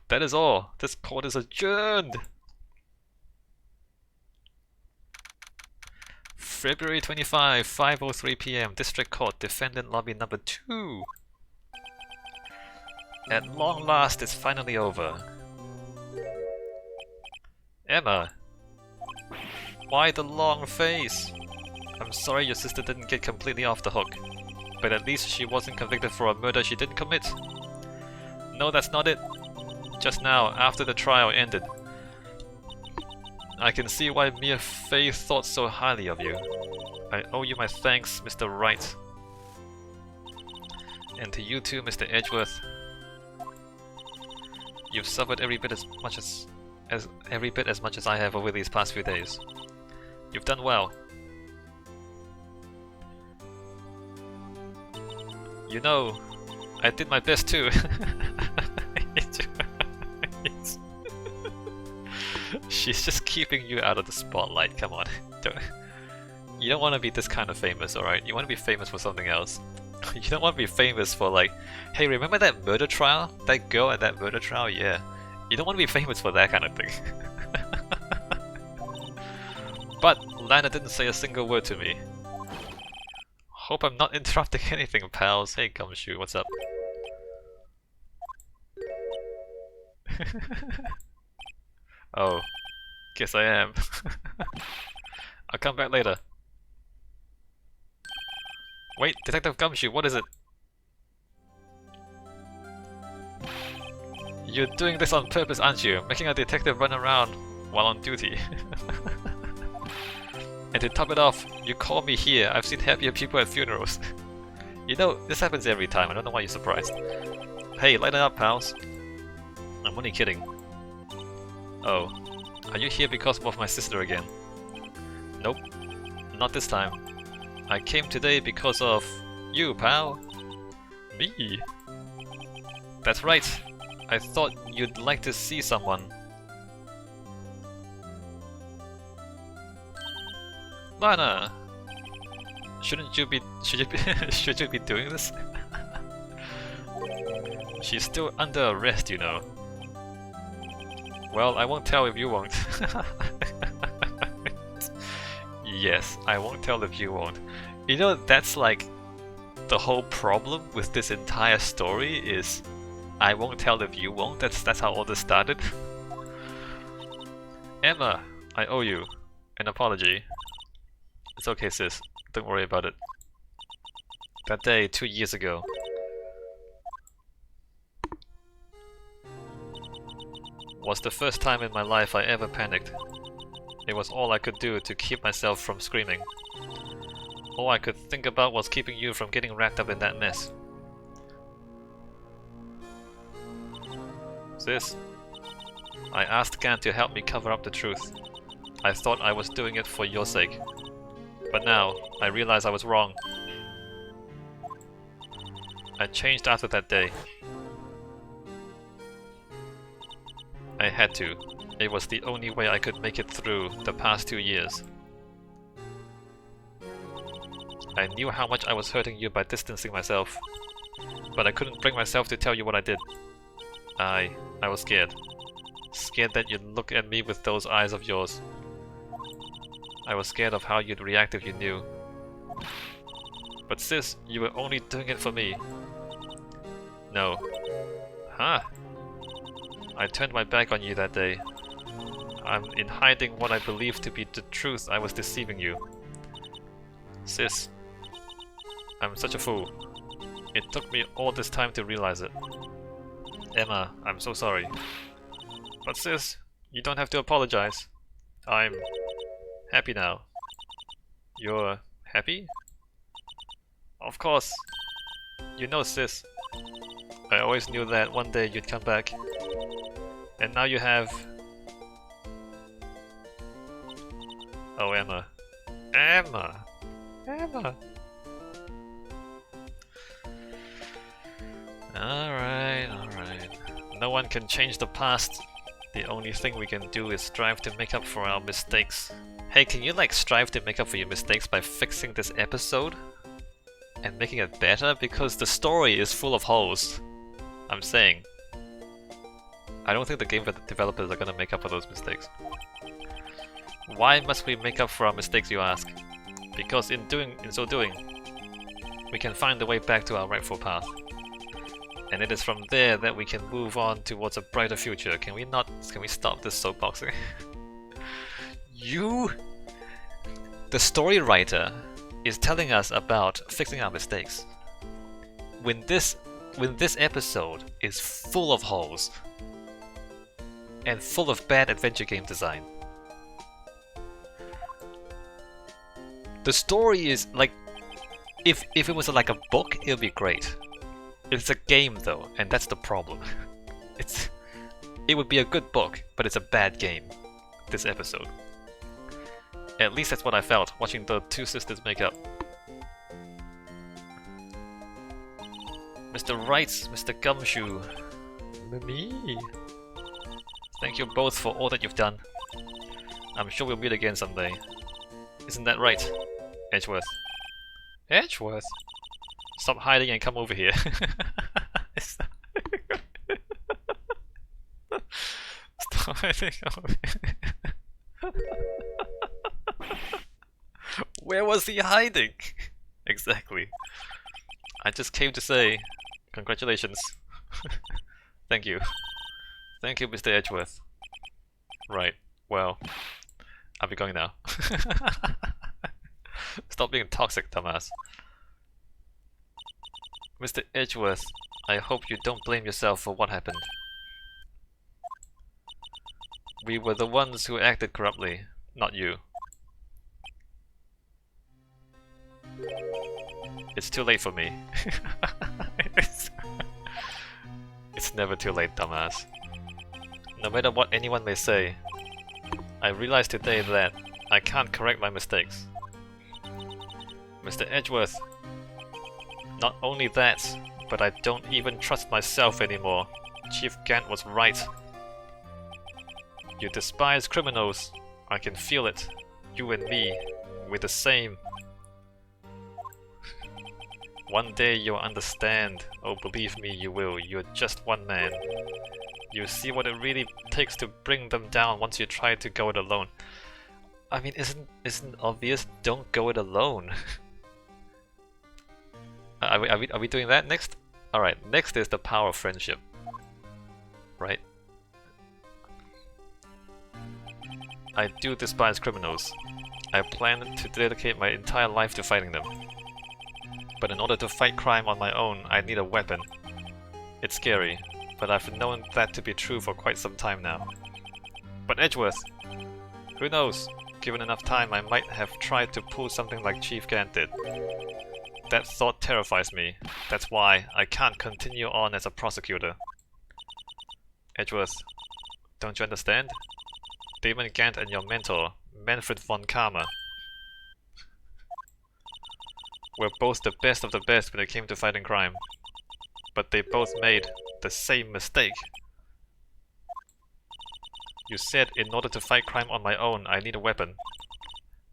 That is all. This court is adjourned. February 25, 5:03 p.m. District Court, Defendant Lobby number 2. At long last, it's finally over. Emma! Why the long face? I'm sorry your sister didn't get completely off the hook, but at least she wasn't convicted for a murder she didn't commit. No, that's not it. Just now, after the trial ended, I can see why Mia Fey thought so highly of you. I owe you my thanks, Mr. Wright. And to you too, Mr. Edgeworth. You've suffered every bit as much as I have over these past few days. You've done well. You know, I did my best too. She's just keeping you out of the spotlight, come on. You don't want to be this kind of famous, alright? You want to be famous for something else. You don't want to be famous for like, hey, remember that murder trial? That girl at that murder trial? Yeah. You don't want to be famous for that kind of thing. But Lana didn't say a single word to me. Hope I'm not interrupting anything, pals. Hey, Gumshoe, what's up? Oh, guess I am. I'll come back later. Wait, Detective Gumshoe, what is it? You're doing this on purpose, aren't you? Making a detective run around while on duty. And to top it off, you call me here. I've seen happier people at funerals. You know, this happens every time. I don't know why you're surprised. Hey, lighten up, pals. I'm only kidding. Oh, are you here because of my sister again? Nope, not this time. I came today because of you, pal. Me? That's right. I thought you'd like to see someone. Lana! Should you be doing this? She's still under arrest, you know. Well, I won't tell if you won't. Yes, I won't tell if you won't. You know, that's like the whole problem with this entire story is I won't tell if you won't. That's how all this started. Emma, I owe you an apology. It's okay, sis. Don't worry about it. That day, 2 years ago. Was the first time in my life I ever panicked. It was all I could do to keep myself from screaming. All I could think about was keeping you from getting wrapped up in that mess. Sis, I asked Gant to help me cover up the truth. I thought I was doing it for your sake. But now, I realize I was wrong. I changed after that day. I had to. It was the only way I could make it through the past 2 years. I knew how much I was hurting you by distancing myself, but I couldn't bring myself to tell you what I did. I was scared. Scared that you'd look at me with those eyes of yours. I was scared of how you'd react if you knew. But sis, you were only doing it for me. No. Huh? I turned my back on you that day. I'm in hiding what I believed to be the truth. I was deceiving you. Sis, I'm such a fool. It took me all this time to realize it. Emma, I'm so sorry. But sis, you don't have to apologize. I'm happy now. You're happy? Of course. You know, sis, I always knew that one day you'd come back. And now you have... Oh, Emma. Emma! Emma! Alright, alright. No one can change the past. The only thing we can do is strive to make up for our mistakes. Hey, can you like strive to make up for your mistakes by fixing this episode? And making it better? Because the story is full of holes. I'm saying. I don't think the game developers are gonna make up for those mistakes. Why must we make up for our mistakes, you ask? Because in so doing, we can find the way back to our rightful path. And it is from there that we can move on towards a brighter future. Can we stop this soapboxing? The story writer is telling us about fixing our mistakes. When this episode is full of holes and full of bad adventure game design. The story is like, if it was like a book, it would be great. It's a game though, and that's the problem. It would be a good book, but it's a bad game, this episode. At least that's what I felt watching the two sisters make up. Mr. Wright, Mr. Gumshoe, me. Thank you both for all that you've done. I'm sure we'll meet again someday. Isn't that right, Edgeworth? Edgeworth? Stop hiding and come over here. Stop hiding over here. Where was he hiding? Exactly. I just came to say, congratulations. Thank you. Thank you, Mr. Edgeworth. Right, well, I'll be going now. Stop being toxic, dumbass. Mr. Edgeworth, I hope you don't blame yourself for what happened. We were the ones who acted corruptly, not you. It's too late for me. It's never too late, dumbass. No matter what anyone may say, I realized today that I can't correct my mistakes. Mr. Edgeworth, not only that, but I don't even trust myself anymore. Chief Gant was right. You despise criminals. I can feel it. You and me, we're the same. One day you'll understand. Oh, believe me, you will. You're just one man. You see what it really takes to bring them down once you try to go it alone. I mean, isn't obvious? Don't go it alone. Are we doing that next? Alright, next is the power of friendship. Right? I do despise criminals. I plan to dedicate my entire life to fighting them. But in order to fight crime on my own, I need a weapon. It's scary, but I've known that to be true for quite some time now. But Edgeworth! Who knows? Given enough time, I might have tried to pull something like Chief Gant did. That thought terrifies me. That's why I can't continue on as a prosecutor. Edgeworth, don't you understand? Damon Gant and your mentor, Manfred von Karma, were both the best of the best when it came to fighting crime. But they both made the same mistake. You said in order to fight crime on my own, I need a weapon.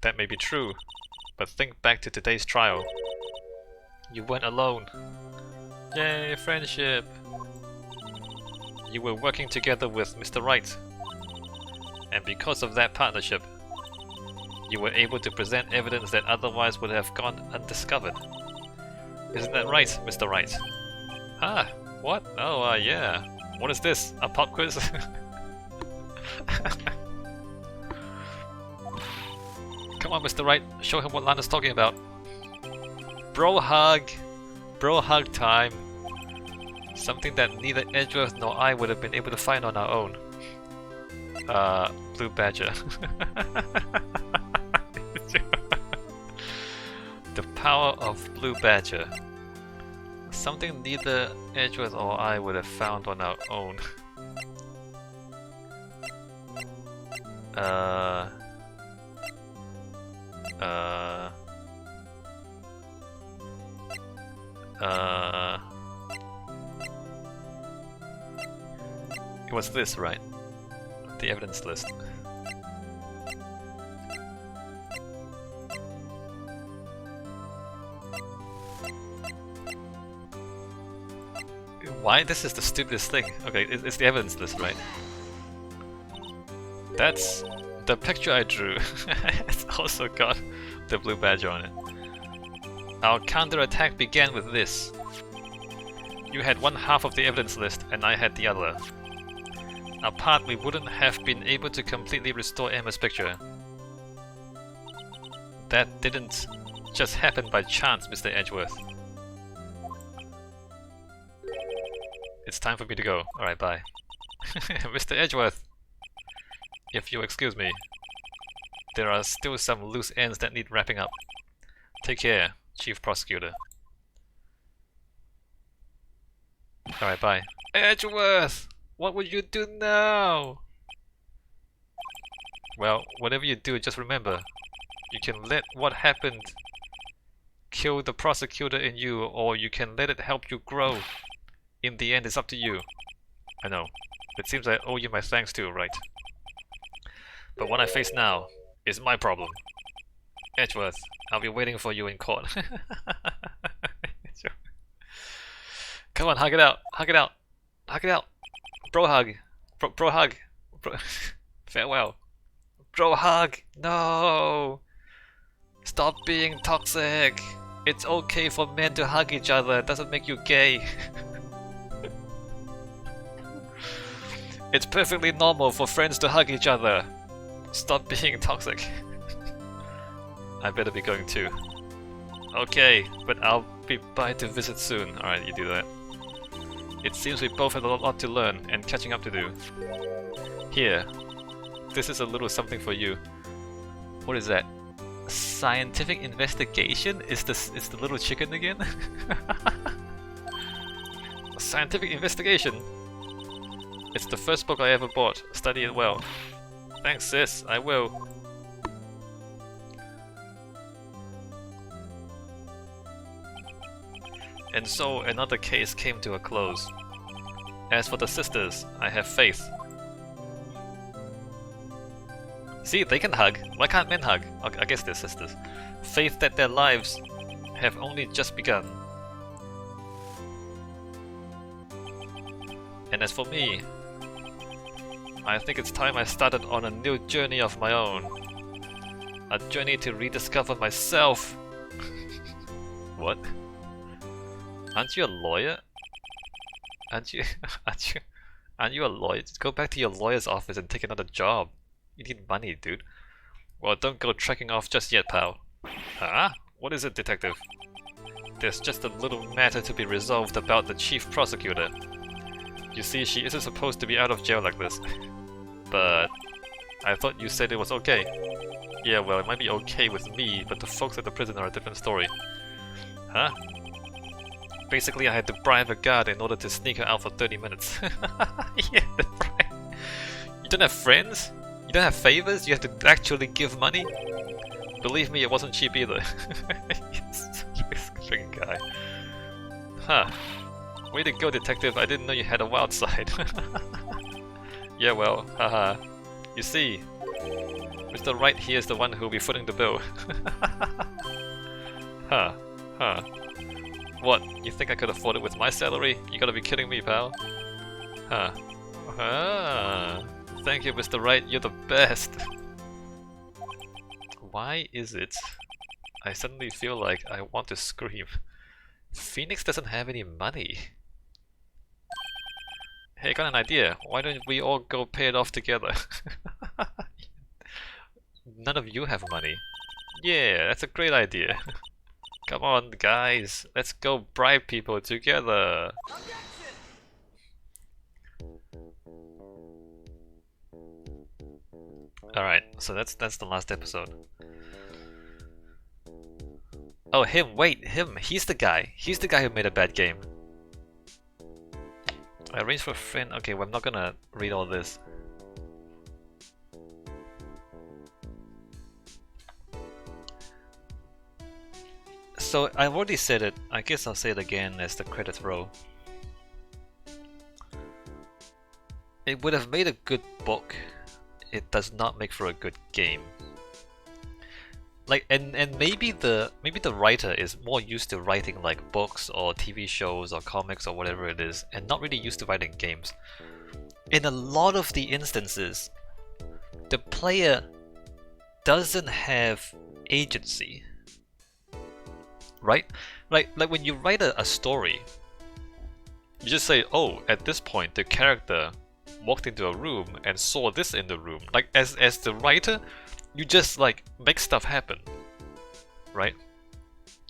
That may be true, but think back to today's trial. You weren't alone. Yay, friendship! You were working together with Mr. Wright. And because of that partnership, you were able to present evidence that otherwise would have gone undiscovered. Isn't that right, Mr. Wright? Ah, what? Oh, yeah. What is this? A pop quiz? Come on, Mr. Wright, show him what Lana's talking about. Bro hug! Bro hug time! Something that neither Edgeworth nor I would have been able to find on our own. Blue Badger. The power of Blue Badger. Something neither Edgeworth or I would have found on our own. It was this, right? The evidence list. Why? This is the stupidest thing. Okay, it's the evidence list, right? That's the picture I drew. It's also got the blue badge on it. Our counterattack began with this. You had one half of the evidence list, and I had the other. Apart, we wouldn't have been able to completely restore Emma's picture. That didn't just happen by chance, Mr. Edgeworth. It's time for me to go. Alright, bye. Mr. Edgeworth, if you'll excuse me, there are still some loose ends that need wrapping up. Take care, Chief Prosecutor. Alright, bye. Edgeworth! What would you do now? Well, whatever you do, just remember, you can let what happened kill the prosecutor in you, or you can let it help you grow. In the end, it's up to you. I know. It seems I owe you my thanks too, right? But what I face now is my problem. Edgeworth, I'll be waiting for you in court. Come on, hug it out. Hug it out. Hug it out. Bro hug. Bro hug. Bro farewell. Bro hug. No. Stop being toxic. It's okay for men to hug each other. It doesn't make you gay. It's perfectly normal for friends to hug each other. Stop being toxic. I better be going too. Okay, but I'll be by to visit soon. Alright, you do that. It seems we both have a lot to learn and catching up to do. Here, this is a little something for you. What is that? Scientific investigation? Is the little chicken again? Scientific investigation? It's the first book I ever bought. Study it well. Thanks, sis. I will. And so another case came to a close. As for the sisters, I have faith. See, they can hug. Why can't men hug? I guess they're sisters. Faith that their lives have only just begun. And as for me, I think it's time I started on a new journey of my own. A journey to rediscover myself. What? Aren't you a lawyer? Aren't you a lawyer? Just go back to your lawyer's office and take another job. You need money, dude. Well, don't go trekking off just yet, pal. Huh? What is it, detective? There's just a little matter to be resolved about the chief prosecutor. You see, she isn't supposed to be out of jail like this. But I thought you said it was okay. Yeah, well, it might be okay with me, but the folks at the prison are a different story. Huh? Basically, I had to bribe a guard in order to sneak her out for 30 minutes. Yeah, right. You don't have friends? You don't have favors? You have to actually give money? Believe me, it wasn't cheap either. This freaking guy. Huh. Way to go, detective. I didn't know you had a wild side. Yeah, well, haha. You see, Mr. Wright here is the one who'll be footing the bill. Huh. Huh. What? You think I could afford it with my salary? You gotta be kidding me, pal. Huh. Ah. Thank you, Mr. Wright. You're the best. Why is it I suddenly feel like I want to scream? Phoenix doesn't have any money. Hey, I got an idea. Why don't we all go pay it off together? None of you have money. Yeah, that's a great idea. Come on, guys. Let's go bribe people together. Alright, so that's the last episode. Oh, him! Wait, him! He's the guy! He's the guy who made a bad game. I arranged for a friend. Okay, well, I'm not gonna read all this. So, I've already said it. I guess I'll say it again as the credits roll. It would have made a good book. It does not make for a good game. Like, and maybe the writer is more used to writing like books or TV shows or comics or whatever it is, and not really used to writing games. In a lot of the instances, the player doesn't have agency, right? Like when you write a story, you just say, oh, at this point the character walked into a room and saw this in the room. Like as the writer, you just like make stuff happen, right?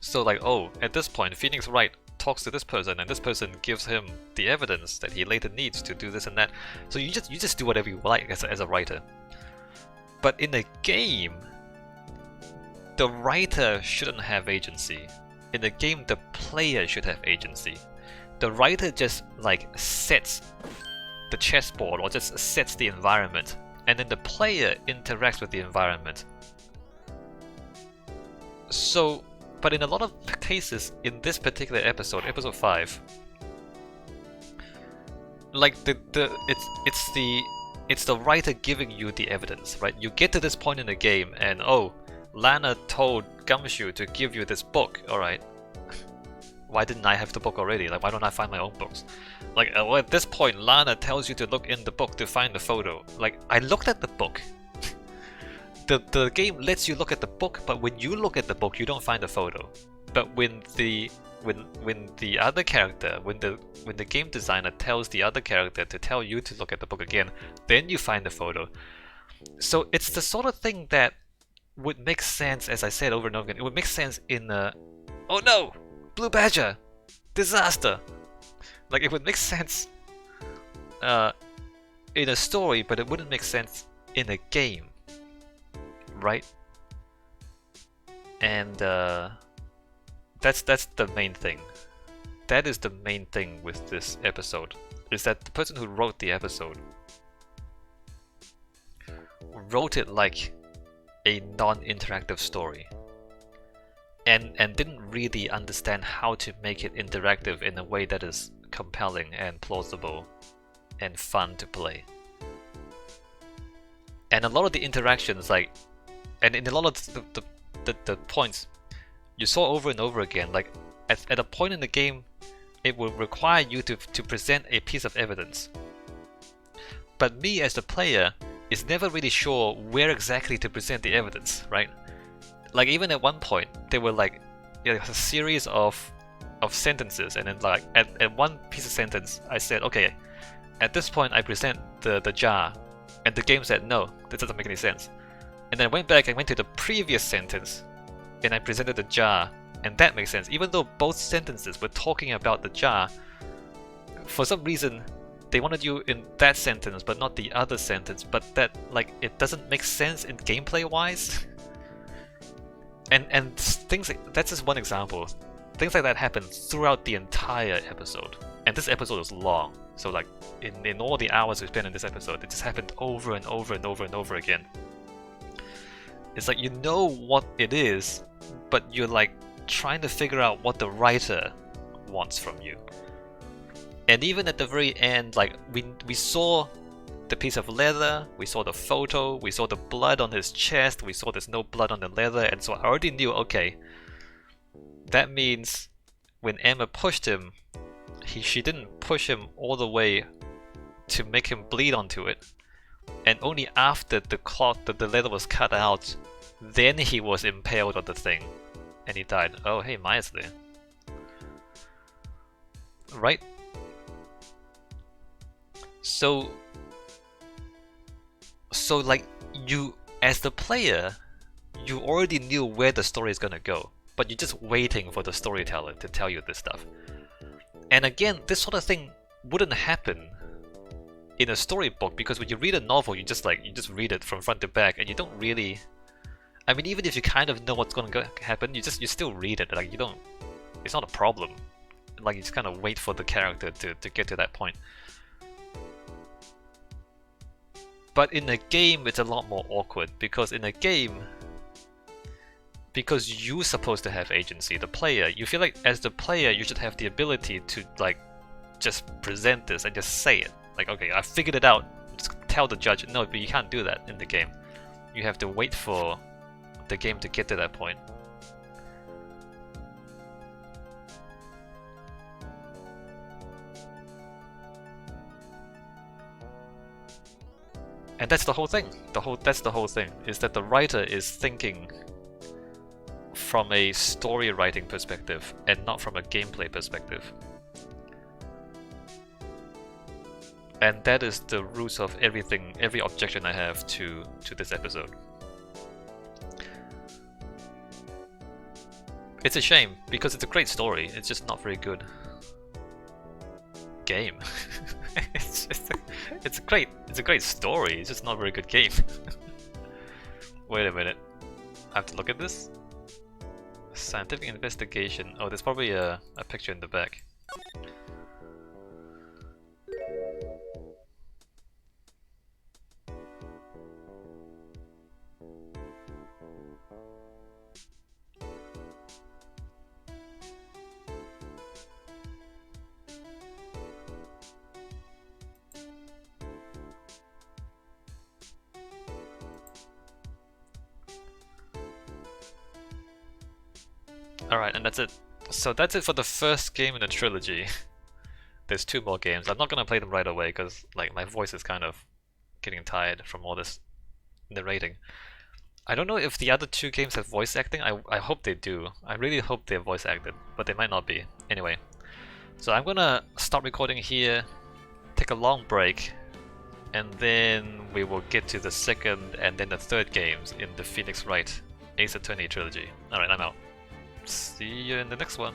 So like, oh, at this point Phoenix Wright talks to this person and this person gives him the evidence that he later needs to do this and that. So you just do whatever you like as a writer. But in a game, the writer shouldn't have agency. In a game, the player should have agency. The writer just like sets the chessboard or just sets the environment, and then the player interacts with the environment. So, but in a lot of cases, in this particular episode, episode 5, like it's the writer giving you the evidence, right? You get to this point in the game, and oh, Lana told Gumshoe to give you this book. All right. Why didn't I have the book already? Like, why don't I find my own books? Like, well, at this point, Lana tells you to look in the book to find the photo. Like, I looked at the book. The game lets you look at the book, but when you look at the book, you don't find the photo. But when the other character, when the game designer tells the other character to tell you to look at the book again, then you find the photo. So it's the sort of thing that would make sense, as I said over and over again. It would make sense in a, oh no, Blue Badger, disaster. Like it would make sense in a story, but it wouldn't make sense in a game, right? And that's the main thing. That is the main thing with this episode, is that the person who wrote the episode wrote it like a non-interactive story, and didn't really understand how to make it interactive in a way that is compelling and plausible and fun to play. And a lot of the interactions, like, and in a lot of the points you saw over and over again, like at a point in the game, it will require you to present a piece of evidence. But me as the player is never really sure where exactly to present the evidence, right? Like even at one point, there were like a series of sentences, and then like at one piece of sentence, I said, okay, at this point I present the jar, and the game said, no, that doesn't make any sense. And then I went back and went to the previous sentence, and I presented the jar, and that makes sense. Even though both sentences were talking about the jar, for some reason they wanted you in that sentence but not the other sentence, but that, like, it doesn't make sense in gameplay wise. And things like, that's just one example. Things like that happen throughout the entire episode, and this episode is long, so like in all the hours we spent in this episode, it just happened over and over and over and over again. It's like you know what it is, but you're like trying to figure out what the writer wants from you. And even at the very end, like we saw the piece of leather, we saw the photo, we saw the blood on his chest, we saw there's no blood on the leather, and so I already knew, okay, that means when Emma pushed him, she didn't push him all the way to make him bleed onto it, and only after the cloth, the leather was cut out, then he was impaled on the thing, and he died. Oh, hey, Maya's there. Right? So like, you, as the player, you already knew where the story is gonna go, but you're just waiting for the storyteller to tell you this stuff. And again, this sort of thing wouldn't happen in a storybook, because when you read a novel, you just read it from front to back, and you don't really, I mean, even if you kind of know what's gonna happen, you still read it. Like, you don't, it's not a problem. Like, you just kind of wait for the character to get to that point. But in a game, it's a lot more awkward, because in a game, because you're supposed to have agency, the player, you feel like as the player, you should have the ability to like just present this and just say it. Like, okay, I figured it out. Just tell the judge, no, but you can't do that in the game. You have to wait for the game to get to that point. And that's the whole thing. That's the whole thing, is that the writer is thinking from a story writing perspective and not from a gameplay perspective. And that is the root of everything, every objection I have to this episode. It's a shame, because it's a great story, it's just not very good game. It's a great story, it's just not a very good game. Wait a minute, I have to look at this? Scientific investigation. Oh, there's probably a picture in the back. Alright, and that's it. So that's it for the first game in the trilogy. There's 2 more games. I'm not gonna play them right away because like my voice is kind of getting tired from all this narrating. I don't know if the other 2 games have voice acting. I hope they do. I really hope they're voice acted, but they might not be. Anyway, so I'm gonna stop recording here, take a long break, and then we will get to the second and then the third games in the Phoenix Wright Ace Attorney trilogy. Alright, I'm out. See you in the next one.